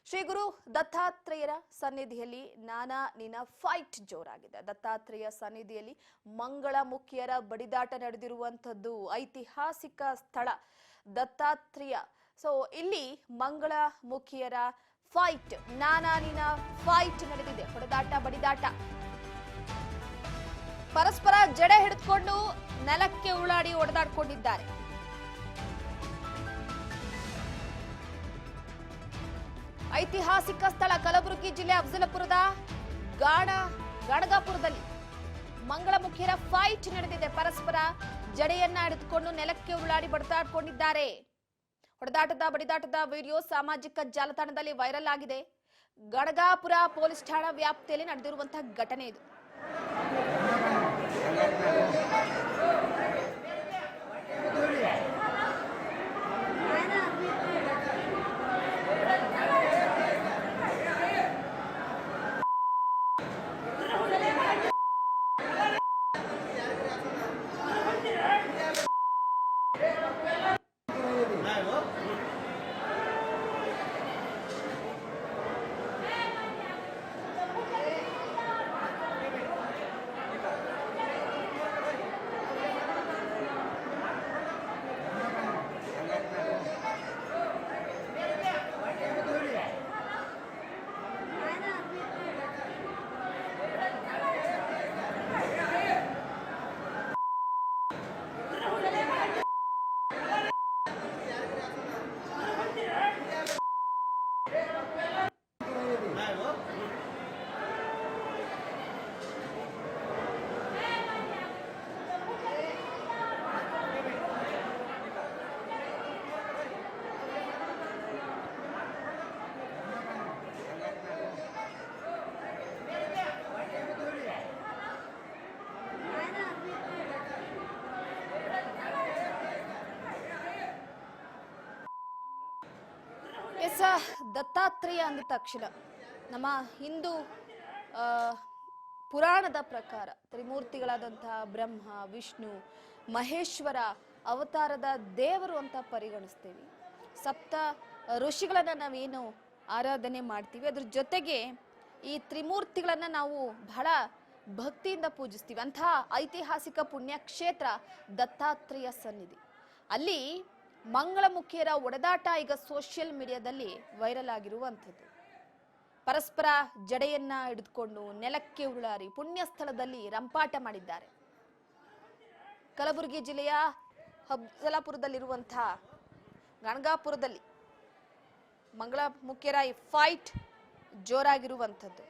ಶ್ರೀ ಗುರು ದತ್ತಾತ್ರೇಯರ ಸನ್ನಿಧಿಯಲ್ಲಿ ನಾನಾ ನಿನ ಫೈಟ್ ಜೋರಾಗಿದೆ. ದತ್ತಾತ್ರೇಯ ಸನ್ನಿಧಿಯಲ್ಲಿ ಮಂಗಳಮುಖಿಯರ ಬಡಿದಾಟ ನಡೆದಿರುವಂತದ್ದು ಐತಿಹಾಸಿಕ ಸ್ಥಳ ದತ್ತಾತ್ರೇಯ. ಸೊ ಇಲ್ಲಿ ಮಂಗಳಮುಖಿಯರ ಫೈಟ್, ನಾನಾ ನಿನ ಫೈಟ್ ನಡೆದಿದೆ. ಹೊಡೆದಾಟ ಬಡಿದಾಟ, ಪರಸ್ಪರ ಜಡೆ ಹಿಡಿದುಕೊಂಡು ನೆಲಕ್ಕೆ ಉರುಳಾಡಿ ಹೊಡೆದಾಡ್ಕೊಂಡಿದ್ದಾರೆ. ಐತಿಹಾಸಿಕ ಸ್ಥಳ ಕಲಬುರಗಿ ಜಿಲ್ಲೆ ಅಫಜಲಪುರದ ಗಾಣಗಾಪುರದಲ್ಲಿ ಮಂಗಳಮುಖಿಯರ ಫೈಟ್ ನಡೆದಿದೆ. ಪರಸ್ಪರ ಜಡೆಯನ್ನ ಹಿಡಿದುಕೊಂಡು ನೆಲಕ್ಕೆ ಉರುಳಾಡಿ ಬಡಿದಾಡ್ಕೊಂಡಿದ್ದಾರೆ. ಹೊಡೆದಾಟದ ಬಡಿದಾಟದ ವಿಡಿಯೋ ಸಾಮಾಜಿಕ ಜಾಲತಾಣದಲ್ಲಿ ವೈರಲ್ ಆಗಿದೆ. ಗಾಣಗಾಪುರ ಪೊಲೀಸ್ ಠಾಣಾ ವ್ಯಾಪ್ತಿಯಲ್ಲಿ ನಡೆದಿರುವಂತಹ ಘಟನೆ ಇದು. ದತ್ತಾತ್ರೇಯ ಅಂದ ತಕ್ಷಣ ನಮ್ಮ ಹಿಂದೂ ಪುರಾಣದ ಪ್ರಕಾರ ತ್ರಿಮೂರ್ತಿಗಳಾದಂತಹ ಬ್ರಹ್ಮ, ವಿಷ್ಣು, ಮಹೇಶ್ವರ ಅವತಾರದ ದೇವರು ಅಂತ ಪರಿಗಣಿಸ್ತೀವಿ. ಸಪ್ತ ಋಷಿಗಳನ್ನ ನಾವೇನು ಆರಾಧನೆ ಮಾಡ್ತೀವಿ, ಅದ್ರ ಜೊತೆಗೆ ಈ ತ್ರಿಮೂರ್ತಿಗಳನ್ನ ನಾವು ಬಹಳ ಭಕ್ತಿಯಿಂದ ಪೂಜಿಸ್ತೀವಿ. ಅಂತಹ ಐತಿಹಾಸಿಕ ಪುಣ್ಯಕ್ಷೇತ್ರ ದತ್ತಾತ್ರೇಯ ಸನ್ನಿಧಿ. ಅಲ್ಲಿ ಮಂಗಳಮುಖಿಯರ ಒಡೆದಾಟ ಈಗ ಸೋಷಿಯಲ್ ಮೀಡಿಯಾದಲ್ಲಿ ವೈರಲ್ ಆಗಿರುವಂಥದ್ದು. ಪರಸ್ಪರ ಜಡೆಯನ್ನ ಹಿಡಿದುಕೊಂಡು ನೆಲಕ್ಕೆ ಉರುಳಾರಿ ಪುಣ್ಯ ಸ್ಥಳದಲ್ಲಿ ರಂಪಾಟ ಮಾಡಿದ್ದಾರೆ. ಕಲಬುರಗಿ ಜಿಲ್ಲೆಯ ಅಫಜಲಪುರದಲ್ಲಿರುವಂತಹ ಗಾಣಗಾಪುರದಲ್ಲಿ ಮಂಗಳಮುಖಿಯರ ಈ ಫೈಟ್ ಜೋರಾಗಿರುವಂಥದ್ದು.